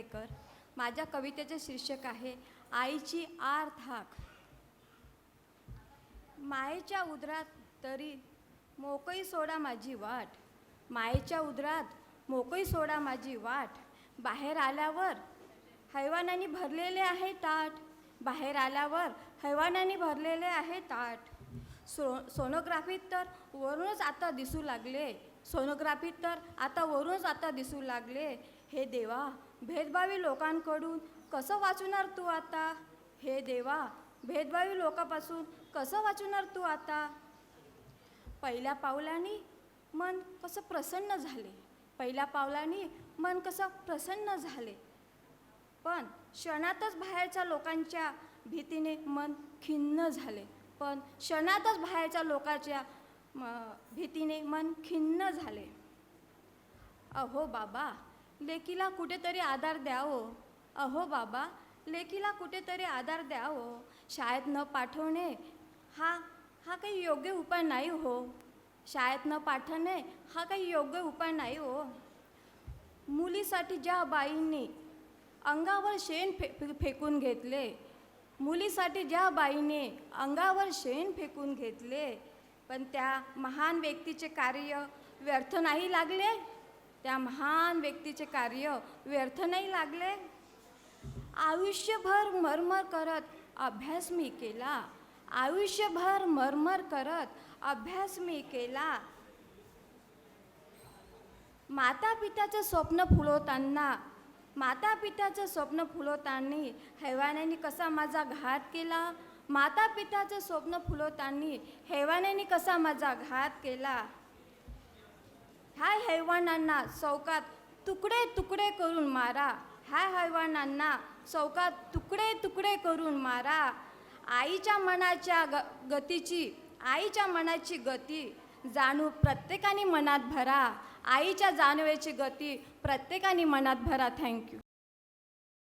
नार्वेकर. माझ्या कवितेचे शीर्षक आहे आईची आर्त हाक. मायेच्या उदरात तरी मोकळी सोडा माझी वाट, मायेच्या उदरात मोकळी सोडा माझी वाट. बाहेर आल्यावर हैवानांनी भरलेले आहे ताट, बाहेर आल्यावर हैवानांनी भरलेले आहे ताट. सोनोग्राफीत तर वरूनच आता दिसू लागले, सोनोग्राफीत तर आता वरूनच आता दिसू लागले. हे देवा, भेदभावी लोकांकडून कसं वाचणार तू आता? हे देवा, भेदभावी लोकांपासून कसं वाचणार तू आता? पहिल्या पावलाने मन कसं प्रसन्न झाले, पहिल्या पावलाने मन कसं प्रसन्न झाले, पण क्षणातच बाहेरच्या लोकांच्या भीतीने मन खिन्न झाले, पण क्षणातच बाहेरच्या लोकांच्या भीतीने मन खिन्न झाले. अहो बाबा, लेकीला कुठेतरी आधार द्यावो, अहो बाबा, लेकीला कुठेतरी आधार द्यावो. शाळेत न पाठवणे हा काही योग्य उपाय नाही हो, शाळेत न पाठवणे हा काही योग्य उपाय नाही हो. मुलीसाठी ज्या बाईंनी अंगावर शेण फेकून घेतले, मुलीसाठी ज्या बाईने अंगावर शेण फेकून घेतले, पण त्या महान व्यक्तीचे कार्य व्यर्थ नाही लागले, त्या महान व्यक्तीचे कार्य व्यर्थ नाही लागले. आयुष्यभर मरमर करत अभ्यास मी केला, आयुष्यभर मरमर करत अभ्यास मी केला. माता पित्याचं स्वप्न फुलवताना, माता पित्याचं स्वप्न फुलवताना हैवानांनी कसा माझा घात केला, माता पित्याचं स्वप्न फुलवताना हैवानांनी कसा माझा घात केला. ह्या हैवानांना चौकात तुकडे तुकडे करून मारा, ह्या हैवानांना चौकात तुकडे तुकडे करून मारा. आईच्या मनाच्या गतीची, आईच्या मनाची गती जाणू प्रत्येकाने मनात भरा, आईच्या जाणवेची गती प्रत्येकाने मनात भरा. थँक्यू.